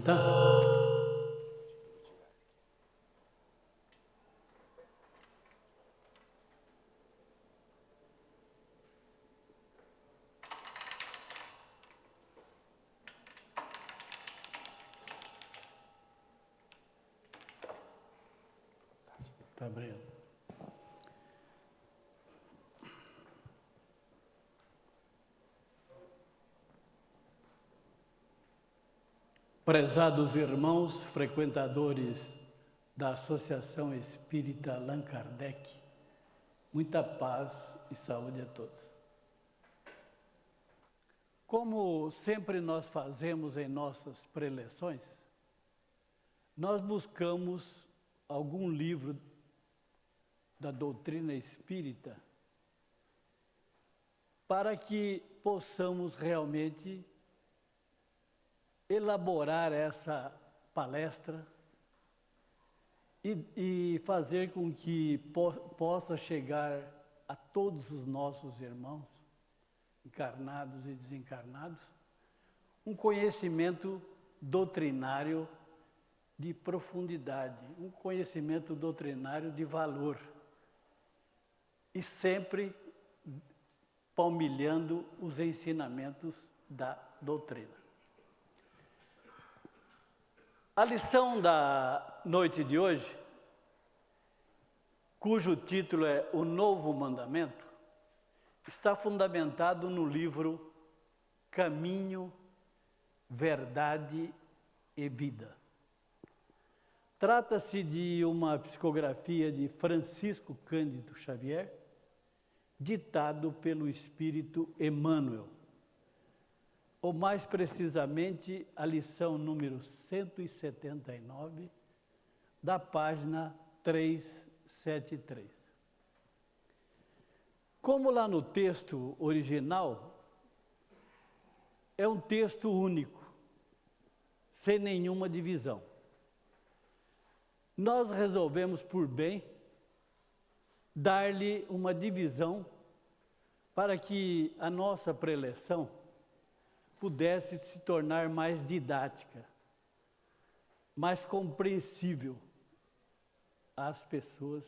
Tá? Tá abrindo. Prezados irmãos, frequentadores da Associação Espírita Allan Kardec, muita paz e saúde a todos. Como sempre nós fazemos em nossas preleções, nós buscamos algum livro da doutrina espírita para que possamos realmente elaborar essa palestra e fazer com que possa chegar a todos os nossos irmãos, encarnados e desencarnados, um conhecimento doutrinário de profundidade, um conhecimento doutrinário de valor, e sempre palmilhando os ensinamentos da doutrina. A lição da noite de hoje, cujo título é O Novo Mandamento, está fundamentado no livro Caminho, Verdade e Vida. Trata-se de uma psicografia de Francisco Cândido Xavier, ditado pelo Espírito Emmanuel, ou mais precisamente a lição número 179, da página 373. Como lá no texto original, é um texto único, sem nenhuma divisão. Nós resolvemos por bem dar-lhe uma divisão para que a nossa preleção pudesse se tornar mais didática, mais compreensível às pessoas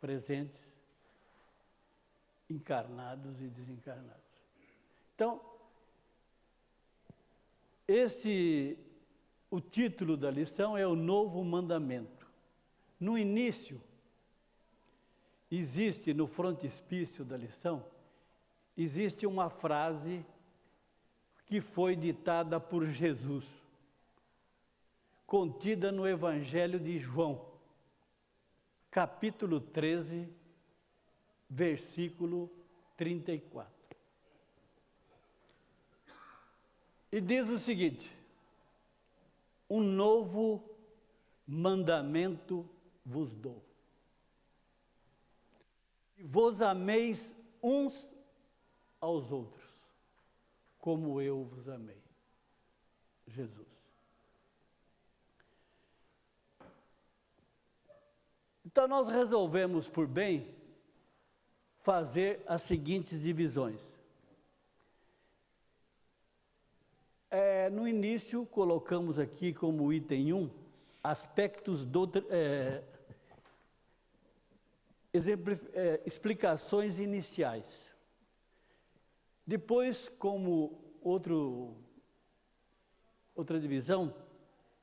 presentes, encarnados e desencarnados. Então, o título da lição é O Novo Mandamento. No início, existe no frontispício da lição, existe uma frase que foi ditada por Jesus, contida no Evangelho de João, capítulo 13, versículo 34. E diz o seguinte: um novo mandamento vos dou. Vos ameis uns aos outros, como eu vos amei. Jesus. Então nós resolvemos por bem fazer as seguintes divisões. No início, colocamos aqui como item 1, aspectos explicações iniciais. Depois, como outra divisão,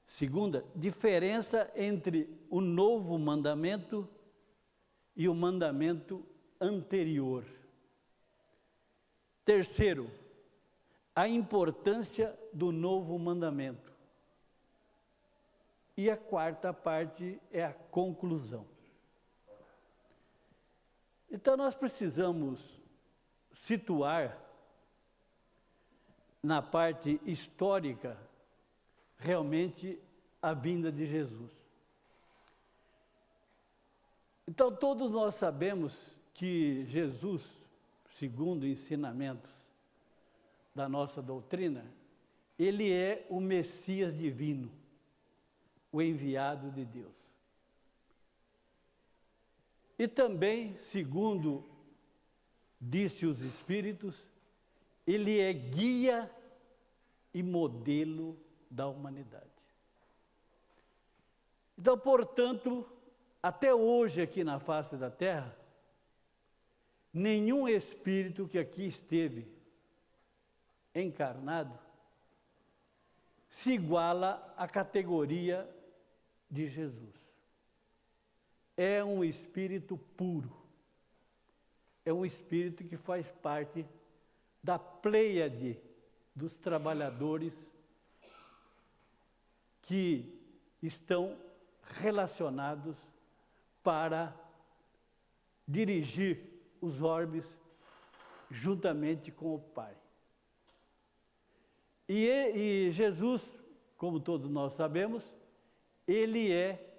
segunda, diferença entre o novo mandamento e o mandamento anterior. Terceiro, a importância do novo mandamento. E a quarta parte é a conclusão. Então nós precisamos situar na parte histórica realmente a vinda de Jesus. Então todos nós sabemos que Jesus, segundo ensinamentos da nossa doutrina, ele é o Messias divino, o enviado de Deus. E também, segundo disse os Espíritos, ele é guia e modelo da humanidade. Então, portanto, até hoje aqui na face da terra, nenhum espírito que aqui esteve encarnado se iguala à categoria de Jesus. É um espírito puro, é um espírito que faz parte da pleiade dos trabalhadores que estão relacionados para dirigir os orbes juntamente com o Pai. E Jesus, como todos nós sabemos, ele é,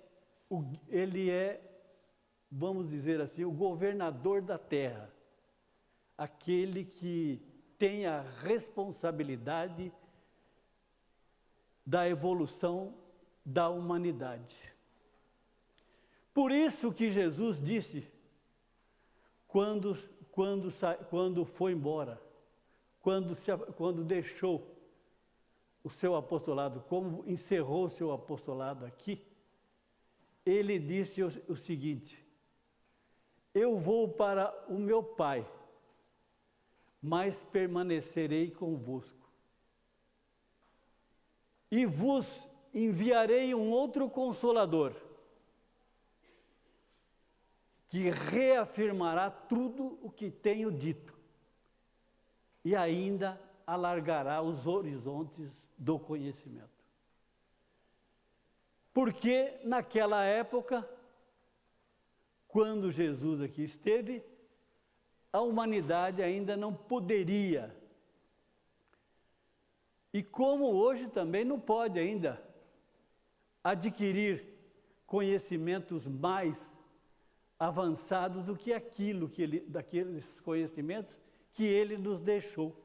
vamos dizer assim, o governador da terra, aquele que tem a responsabilidade da evolução da humanidade. Por isso que Jesus disse, quando foi embora, quando deixou o seu apostolado, como encerrou o seu apostolado aqui, ele disse o seguinte: eu vou para o meu Pai, mas permanecerei convosco. E vos enviarei um outro Consolador, que reafirmará tudo o que tenho dito e ainda alargará os horizontes do conhecimento. Porque naquela época, quando Jesus aqui esteve, a humanidade ainda não poderia, e como hoje também não pode ainda, adquirir conhecimentos mais avançados do que daqueles conhecimentos que ele nos deixou.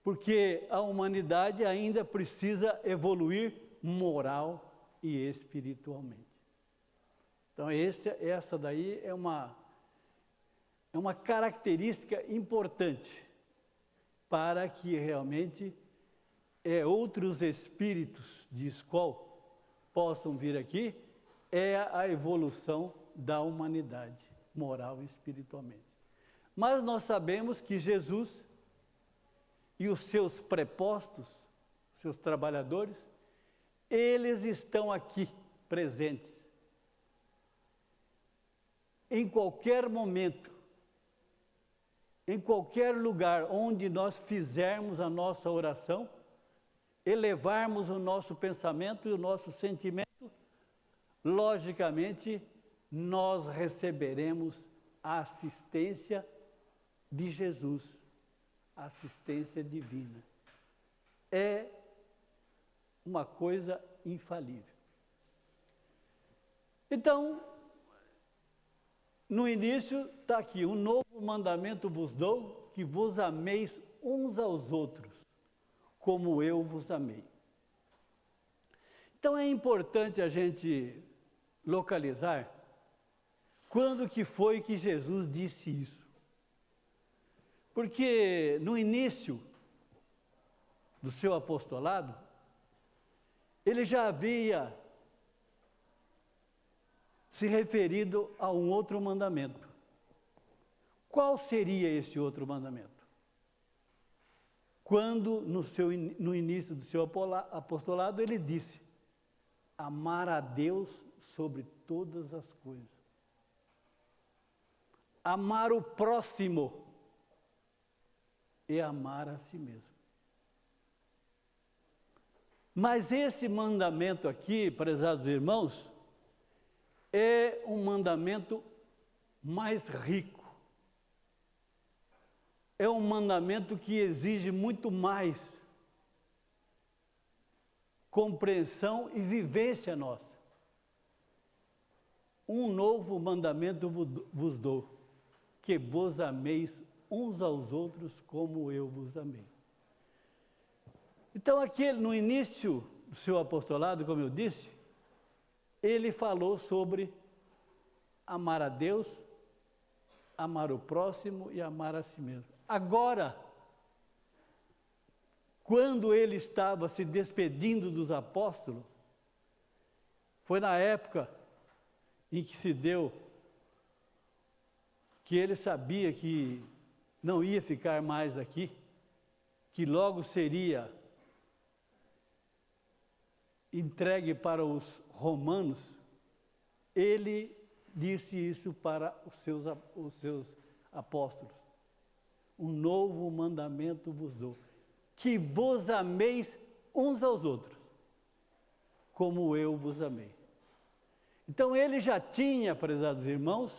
Porque a humanidade ainda precisa evoluir moral e espiritualmente. Então essa daí é uma característica importante para que realmente outros espíritos de escola possam vir aqui, é a evolução da humanidade, moral e espiritualmente. Mas nós sabemos que Jesus e os seus prepostos, seus trabalhadores, eles estão aqui presentes. Em qualquer momento, em qualquer lugar onde nós fizermos a nossa oração, elevarmos o nosso pensamento e o nosso sentimento, logicamente, nós receberemos a assistência de Jesus, a assistência divina. É uma coisa infalível. Então, no início está aqui: um novo mandamento vos dou, que vos ameis uns aos outros, como eu vos amei. Então é importante a gente localizar quando que foi que Jesus disse isso. Porque no início do seu apostolado, ele já havia se referido a um outro mandamento. Qual seria esse outro mandamento? Quando no início do seu apostolado ele disse: amar a Deus sobre todas as coisas. Amar o próximo e amar a si mesmo. Mas esse mandamento aqui, prezados irmãos, é um mandamento mais rico. É um mandamento que exige muito mais compreensão e vivência nossa. Um novo mandamento vos dou, que vos ameis uns aos outros como eu vos amei. Então, aqui no início do seu apostolado, como eu disse, ele falou sobre amar a Deus, amar o próximo e amar a si mesmo. Agora, quando ele estava se despedindo dos apóstolos, foi na época em que se deu, que ele sabia que não ia ficar mais aqui, que logo seria entregue para os romanos. Ele disse isso para os seus apóstolos: um novo mandamento vos dou, que vos ameis uns aos outros, como eu vos amei. Então ele já tinha, prezados irmãos,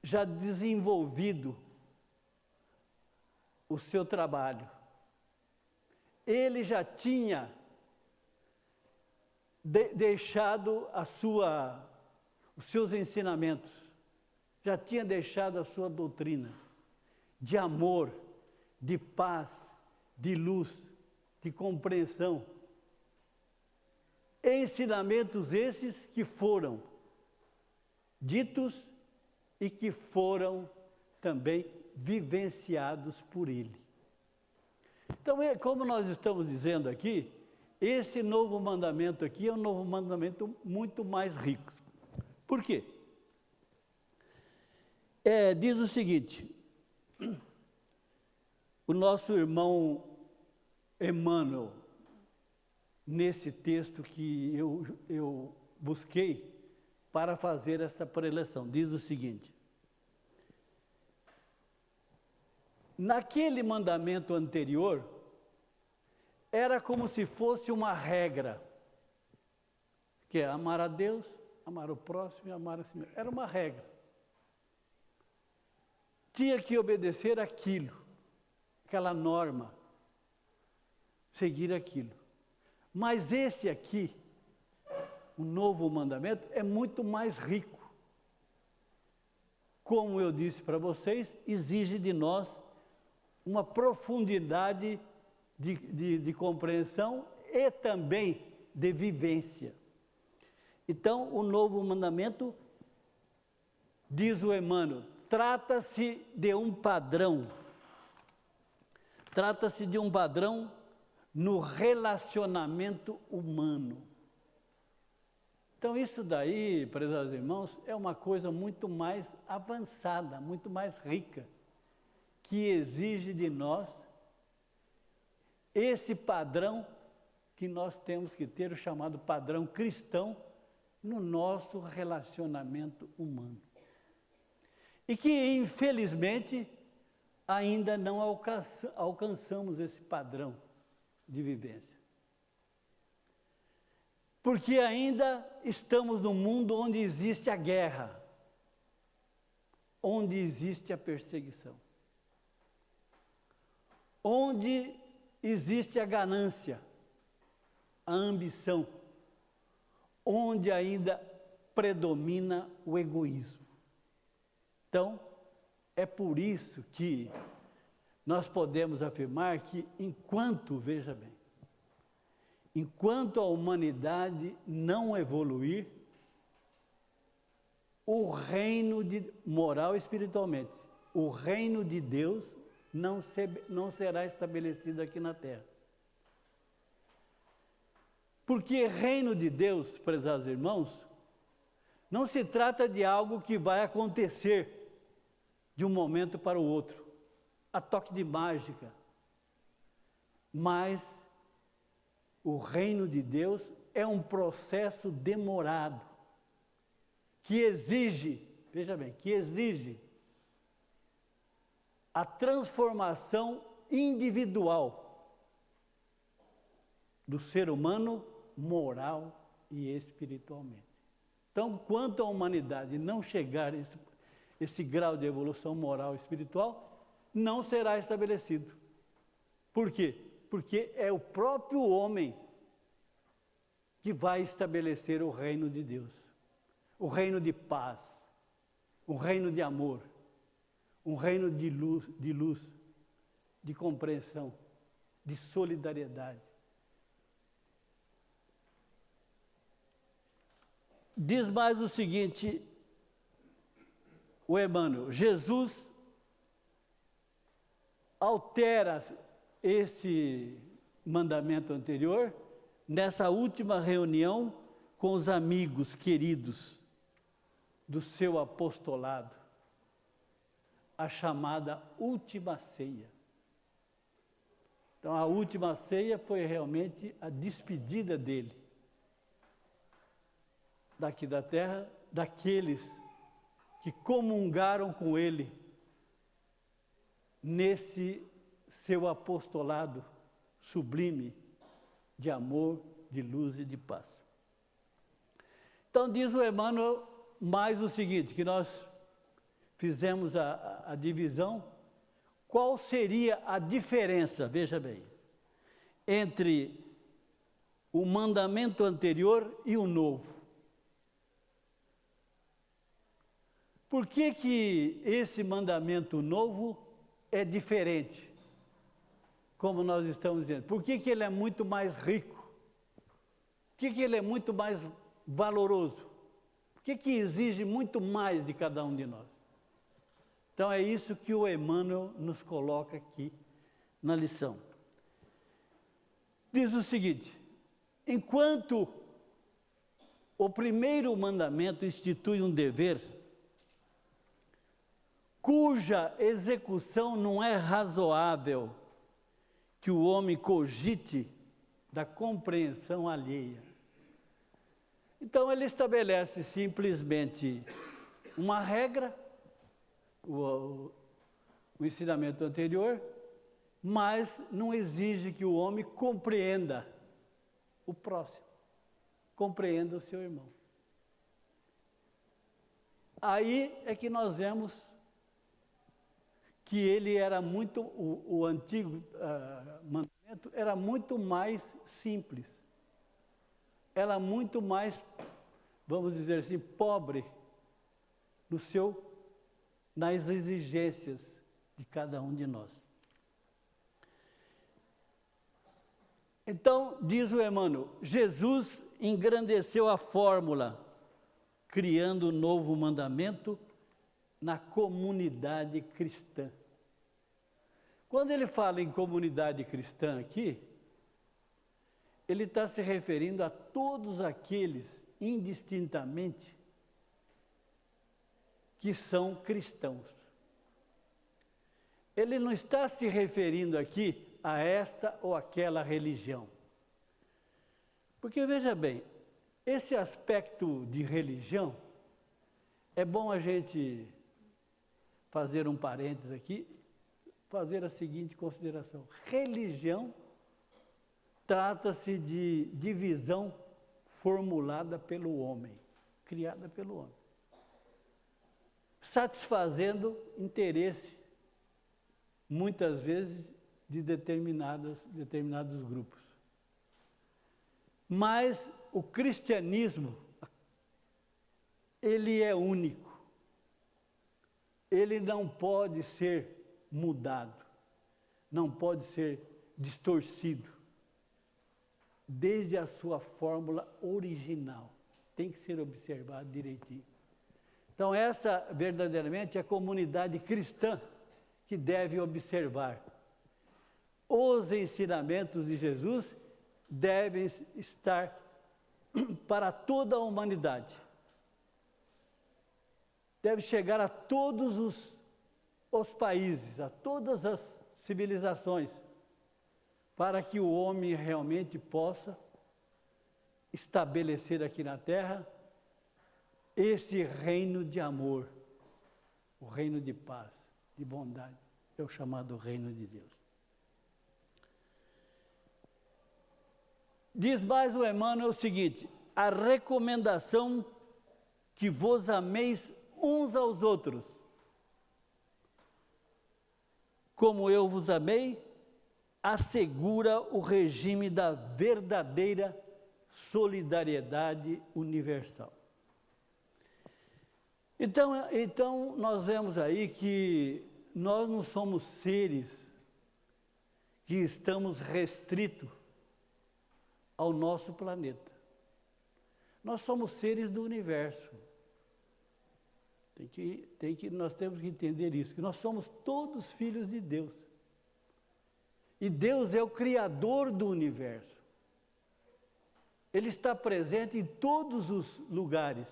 já desenvolvido o seu trabalho. Ele já tinha deixado os seus ensinamentos, já tinha deixado a sua doutrina de amor, de paz, de luz, de compreensão. Ensinamentos esses que foram ditos e que foram também vivenciados por ele. Então, como nós estamos dizendo aqui, esse novo mandamento aqui é um novo mandamento muito mais rico. Por quê? Diz o seguinte: o nosso irmão Emmanuel, nesse texto que eu busquei para fazer esta preleção, diz o seguinte: naquele mandamento anterior, era como se fosse uma regra, que é amar a Deus, amar o próximo e amar a si mesmo. Era uma regra. Tinha que obedecer aquilo, aquela norma, seguir aquilo. Mas esse aqui, o novo mandamento, é muito mais rico. Como eu disse para vocês, exige de nós uma profundidade de compreensão e também de vivência. Então, o novo mandamento, diz o Emmanuel, trata-se de um padrão. Trata-se de um padrão no relacionamento humano. Então, isso daí, prezados irmãos, é uma coisa muito mais avançada, muito mais rica, que exige de nós esse padrão que nós temos que ter, o chamado padrão cristão, no nosso relacionamento humano. E que, infelizmente, ainda não alcançamos esse padrão de vivência. Porque ainda estamos num mundo onde existe a guerra, onde existe a perseguição, onde existe a ganância, a ambição, onde ainda predomina o egoísmo. Então, é por isso que nós podemos afirmar que veja bem, enquanto a humanidade não evoluir, o reino moral e espiritualmente, o reino de Deus não será estabelecido aqui na Terra. Porque reino de Deus, prezados irmãos, não se trata de algo que vai acontecer de um momento para o outro, a toque de mágica. Mas o reino de Deus é um processo demorado, que exige, veja bem, que exige a transformação individual do ser humano, moral e espiritualmente. Então, quanto a humanidade não chegar a esse grau de evolução moral e espiritual, não será estabelecido. Por quê? Porque é o próprio homem que vai estabelecer o reino de Deus, o reino de paz, o reino de amor, um reino de luz, de compreensão, de solidariedade. Diz mais o seguinte, o Emmanuel: Jesus altera esse mandamento anterior nessa última reunião com os amigos queridos do seu apostolado, a chamada última ceia. Então, a última ceia foi realmente a despedida dele daqui da terra, daqueles que comungaram com ele nesse seu apostolado sublime de amor, de luz e de paz. Então diz o Emmanuel mais o seguinte, que nós fizemos a divisão, qual seria a diferença, veja bem, entre o mandamento anterior e o novo. Por que que esse mandamento novo é diferente? Como nós estamos dizendo. Por que que ele é muito mais rico? Por que que ele é muito mais valoroso? Por que que exige muito mais de cada um de nós? Então é isso que o Emmanuel nos coloca aqui na lição. Diz o seguinte: enquanto o primeiro mandamento institui um dever cuja execução não é razoável que o homem cogite da compreensão alheia. Então ele estabelece simplesmente uma regra, o ensinamento anterior, mas não exige que o homem compreenda o próximo, compreenda o seu irmão. Aí é que nós vemos que ele era muito, o antigo mandamento era muito mais simples, era muito mais, vamos dizer assim, pobre nas exigências de cada um de nós. Então, diz o Emmanuel, Jesus engrandeceu a fórmula, criando um novo mandamento na comunidade cristã. Quando ele fala em comunidade cristã aqui, ele está se referindo a todos aqueles, indistintamente, que são cristãos. Ele não está se referindo aqui a esta ou aquela religião. Porque, veja bem, esse aspecto de religião, é bom a gente fazer um parênteses aqui, fazer a seguinte consideração. Religião trata-se de divisão formulada pelo homem, criada pelo homem, satisfazendo interesse, muitas vezes, de determinados grupos. Mas o cristianismo, ele é único. Ele não pode ser mudado, não pode ser distorcido, desde a sua fórmula original. Tem que ser observado direitinho. Então, essa verdadeiramente é a comunidade cristã que deve observar. Os ensinamentos de Jesus devem estar para toda a humanidade. Deve chegar a todos os países, a todas as civilizações, para que o homem realmente possa estabelecer aqui na Terra esse reino de amor, o reino de paz, de bondade, é o chamado reino de Deus. Diz mais o Emmanuel o seguinte: a recomendação que vos ameis uns aos outros, como eu vos amei, assegura o regime da verdadeira solidariedade universal. Então nós vemos aí que nós não somos seres que estamos restritos ao nosso planeta. Nós somos seres do universo. Nós temos que entender isso, que nós somos todos filhos de Deus. E Deus é o Criador do universo. Ele está presente em todos os lugares,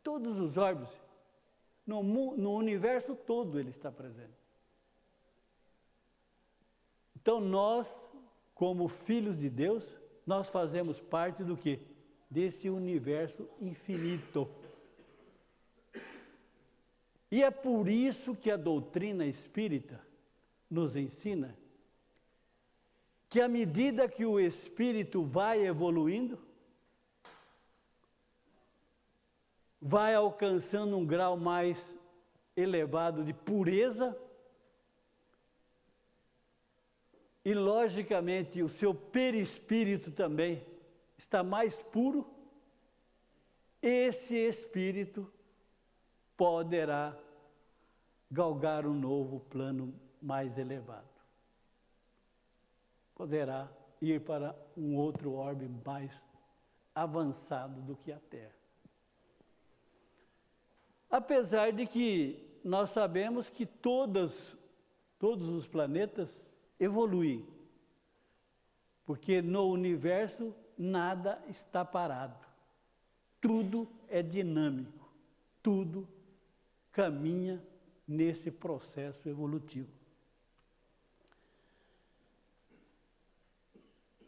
todos os orbes. No universo todo Ele está presente. Então nós, como filhos de Deus, nós fazemos parte do quê? Desse universo infinito. E é por isso que a doutrina espírita nos ensina que à medida que o espírito vai evoluindo, vai alcançando um grau mais elevado de pureza, e logicamente o seu perispírito também está mais puro, esse espírito poderá galgar um novo plano mais elevado. Poderá ir para um outro orbe mais avançado do que a Terra. Apesar de que nós sabemos que todos os planetas evoluem, porque no universo nada está parado, tudo é dinâmico, tudo caminha nesse processo evolutivo.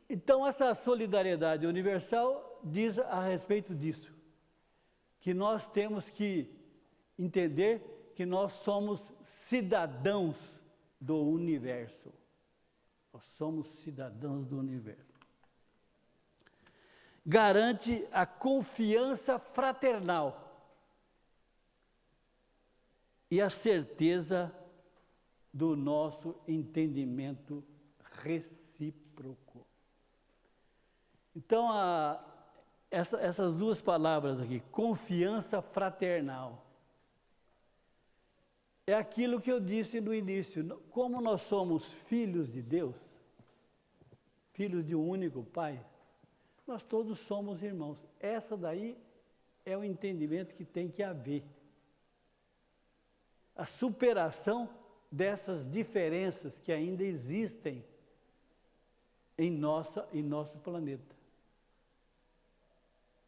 Então, essa solidariedade universal diz a respeito disso, que nós temos que entender que nós somos cidadãos do universo. Nós somos cidadãos do universo. Garante a confiança fraternal e a do nosso entendimento recíproco. Então, essas duas palavras aqui, confiança fraternal, é aquilo que eu disse no início. Como nós somos filhos de Deus, filhos de um único Pai, nós todos somos irmãos. Essa daí é o entendimento que tem que haver. A superação dessas diferenças que ainda existem em nosso planeta.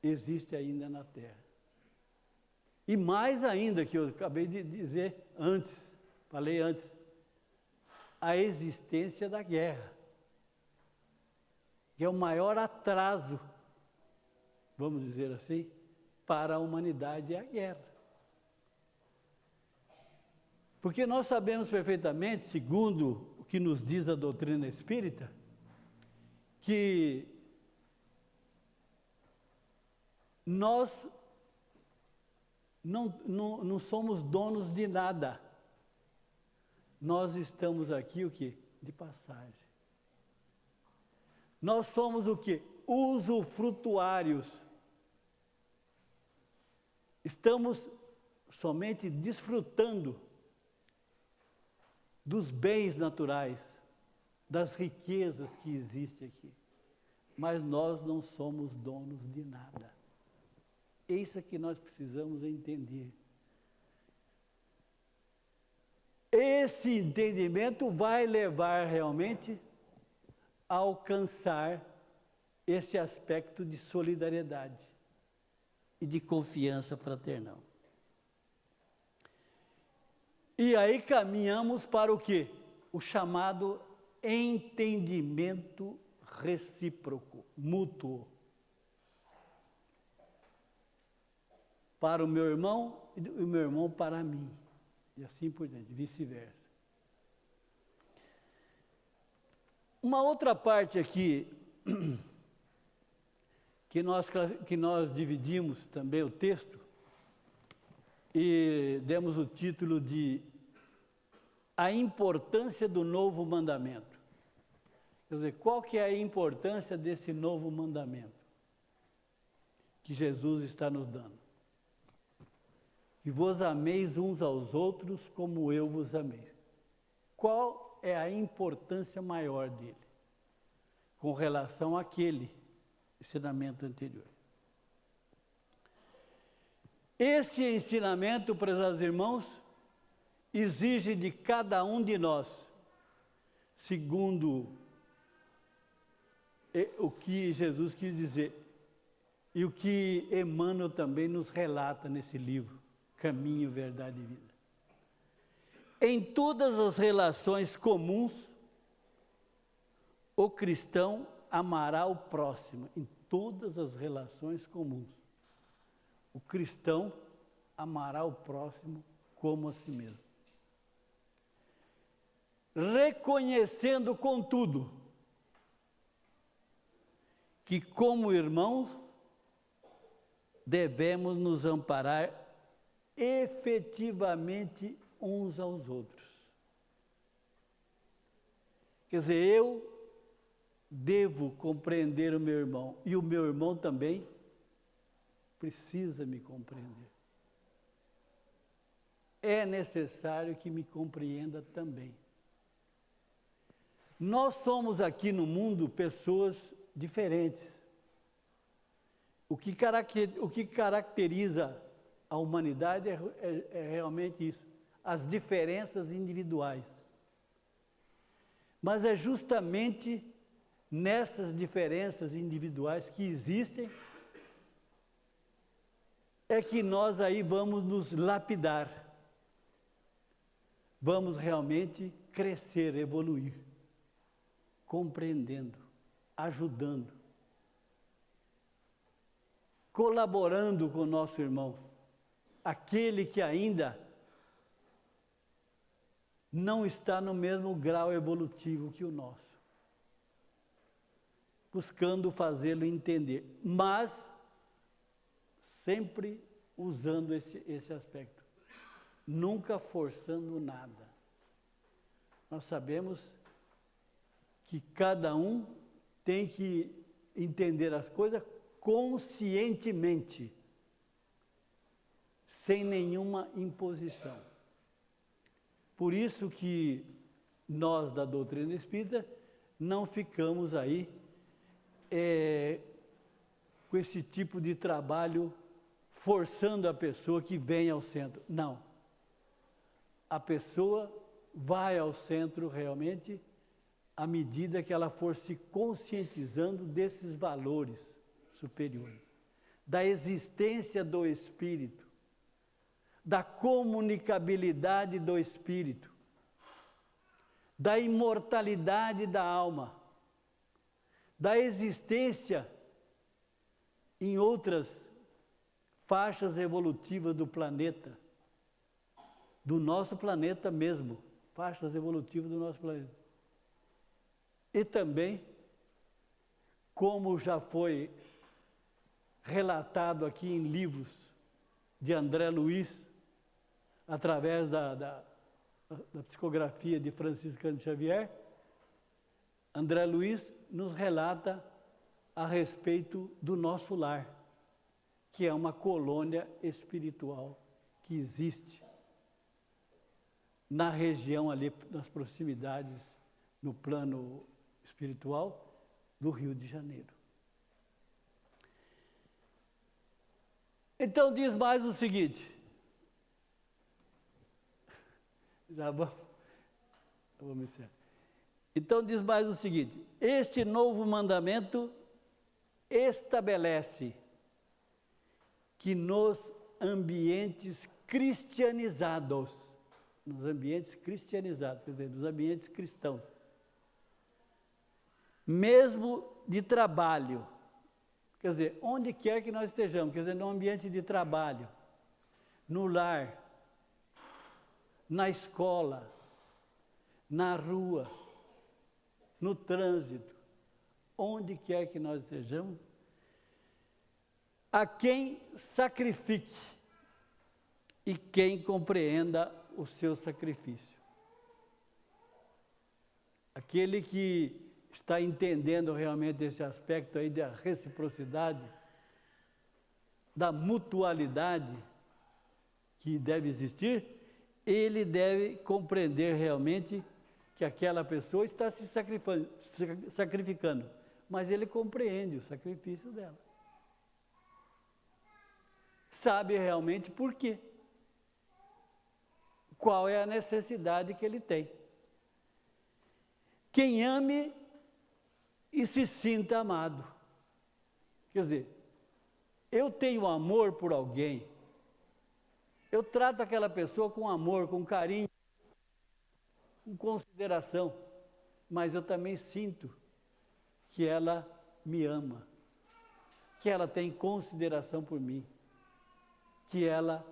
Existe ainda na Terra. E mais ainda, que eu acabei de dizer falei antes, a existência da guerra, que é o maior atraso, vamos dizer assim, para a humanidade, é a guerra. Porque nós sabemos perfeitamente, segundo o que nos diz a doutrina espírita, que nós não somos donos de nada. Nós estamos aqui o quê? De passagem. Nós somos o quê? Usufrutuários. Estamos somente desfrutando dos bens naturais, das riquezas que existem aqui. Mas nós não somos donos de nada. É isso que nós precisamos entender. Esse entendimento vai levar realmente a alcançar esse aspecto de solidariedade e de confiança fraternal. E aí caminhamos para o quê? O chamado entendimento recíproco, mútuo. Para o meu irmão e o meu irmão para mim. E assim por diante, vice-versa. Uma outra parte aqui, que nós dividimos também o texto, e demos o título de A Importância do Novo Mandamento. Quer dizer, qual que é a importância desse novo mandamento que Jesus está nos dando? Que vos ameis uns aos outros como eu vos amei. Qual é a importância maior dele com relação àquele ensinamento anterior? Esse ensinamento, prezados irmãos, exige de cada um de nós segundo o que Jesus quis dizer, e o que Emmanuel também nos relata nesse livro, Caminho, Verdade e Vida. Em todas as relações comuns, o cristão amará o próximo. Em todas as relações comuns, o cristão amará o próximo como a si mesmo. Reconhecendo, contudo, que como irmãos devemos nos amparar efetivamente uns aos outros. Quer dizer, eu devo compreender o meu irmão e o meu irmão também precisa me compreender. É necessário que me compreenda também. Nós somos aqui no mundo pessoas diferentes. O que caracteriza a humanidade é realmente isso, as diferenças individuais. Mas é justamente nessas diferenças individuais que existem, é que nós aí vamos nos lapidar, vamos realmente crescer, evoluir, compreendendo, ajudando, colaborando com o nosso irmão, aquele que ainda não está no mesmo grau evolutivo que o nosso, buscando fazê-lo entender, mas sempre usando esse aspecto, nunca forçando nada. Nós sabemos que cada um tem que entender as coisas conscientemente, sem nenhuma imposição. Por isso que nós da doutrina espírita não ficamos aí com esse tipo de trabalho forçando a pessoa que venha ao centro. Não. A pessoa vai ao centro realmente à medida que ela for se conscientizando desses valores superiores, da existência do espírito, da comunicabilidade do espírito, da imortalidade da alma, da existência em outras faixas evolutivas do planeta, do nosso planeta mesmo, faixas evolutivas do nosso planeta. E também, como já foi relatado aqui em livros de André Luiz, através da psicografia de Franciscano Xavier, André Luiz nos relata a respeito do nosso lar, que é uma colônia espiritual que existe na região ali, nas proximidades, no plano espiritual do Rio de Janeiro. Então diz mais o seguinte, vamos iniciar. Então diz mais o seguinte, este novo mandamento estabelece que nos ambientes cristianizados, quer dizer, nos ambientes cristãos, mesmo de trabalho, quer dizer, onde quer que nós estejamos, quer dizer, no ambiente de trabalho, no lar, na escola, na rua, no trânsito, onde quer que nós estejamos, a quem sacrifique e quem compreenda o seu sacrifício. Aquele que está entendendo realmente esse aspecto aí da reciprocidade, da mutualidade que deve existir, ele deve compreender realmente que aquela pessoa está se sacrificando, mas ele compreende o sacrifício dela. Sabe realmente por quê. Qual é a necessidade que ele tem. quem ame e se sinta amado. Quer dizer, eu tenho amor por alguém, eu trato aquela pessoa com amor, com carinho, com consideração, mas eu também sinto que ela me ama, que ela tem consideração por mim, que ela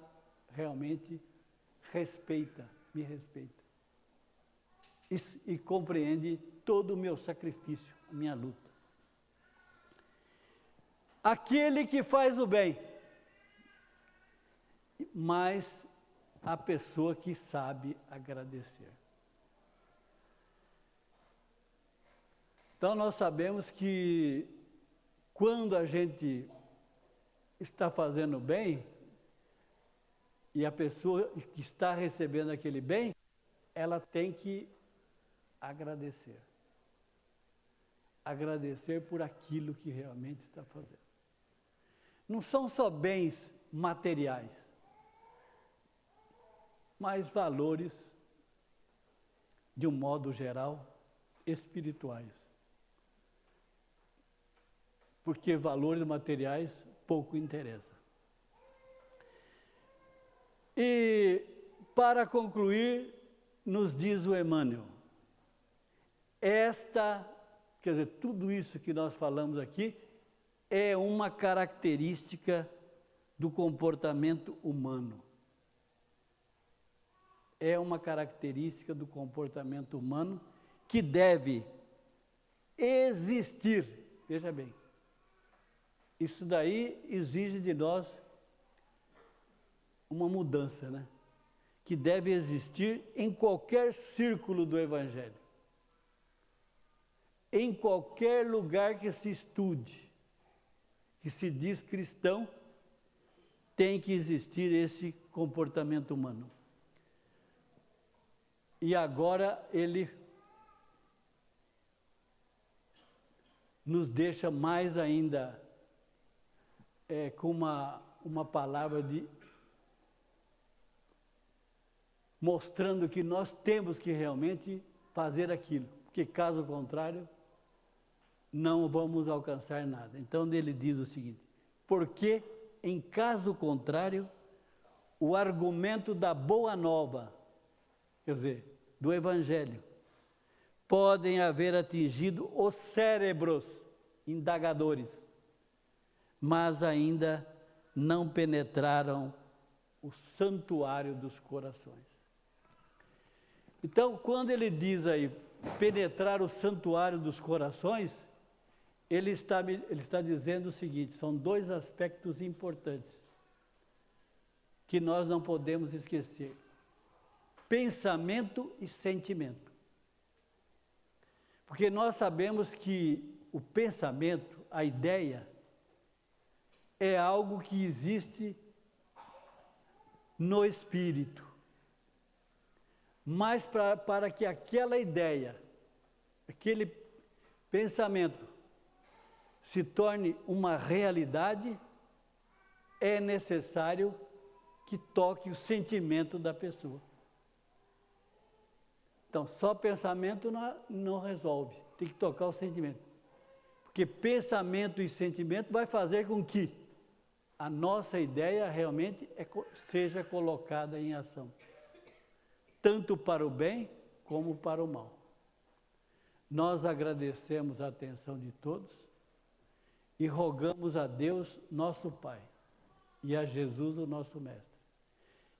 realmente me respeita e compreende todo o meu sacrifício, a minha luta. Aquele que faz o bem, mas a pessoa que sabe agradecer. Então nós sabemos que quando a gente está fazendo bem, e a pessoa que está recebendo aquele bem, ela tem que agradecer. Agradecer por aquilo que realmente está fazendo. Não são só bens materiais, mas valores, de um modo geral, espirituais. Porque valores materiais pouco interessam. E, para concluir, nos diz o Emmanuel, quer dizer, tudo isso que nós falamos aqui é uma característica do comportamento humano. É uma característica do comportamento humano que deve existir. Veja bem, isso daí exige de nós uma mudança, né? Que deve existir em qualquer círculo do Evangelho. Em qualquer lugar que se estude, que se diz cristão, tem que existir esse comportamento humano. E agora ele nos deixa mais ainda com uma palavra mostrando que nós temos que realmente fazer aquilo, porque caso contrário, não vamos alcançar nada. Então ele diz o seguinte: porque em caso contrário, o argumento da boa nova, quer dizer, do Evangelho, podem haver atingido os cérebros indagadores, mas ainda não penetraram o santuário dos corações. Então, quando ele diz aí, penetrar o santuário dos corações, ele está dizendo o seguinte: são dois aspectos importantes que nós não podemos esquecer: pensamento e sentimento. Porque nós sabemos que o pensamento, a ideia, é algo que existe no espírito. Mas para que aquela ideia, aquele pensamento se torne uma realidade, é necessário que toque o sentimento da pessoa. Então, só pensamento não resolve, tem que tocar o sentimento. Porque pensamento e sentimento vai fazer com que a nossa ideia realmente seja colocada em ação, tanto para o bem como para o mal. Nós agradecemos a atenção de todos e rogamos a Deus, nosso Pai, e a Jesus, o nosso Mestre,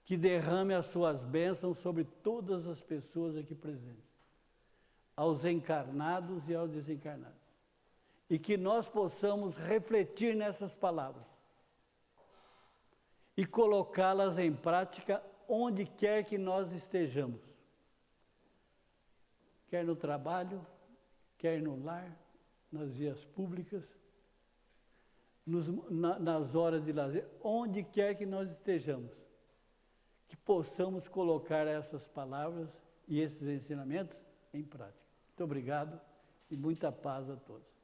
que derrame as suas bênçãos sobre todas as pessoas aqui presentes, aos encarnados e aos desencarnados, e que nós possamos refletir nessas palavras e colocá-las em prática onde quer que nós estejamos, quer no trabalho, quer no lar, nas vias públicas, nas horas de lazer, onde quer que nós estejamos, que possamos colocar essas palavras e esses ensinamentos em prática. Muito obrigado e muita paz a todos.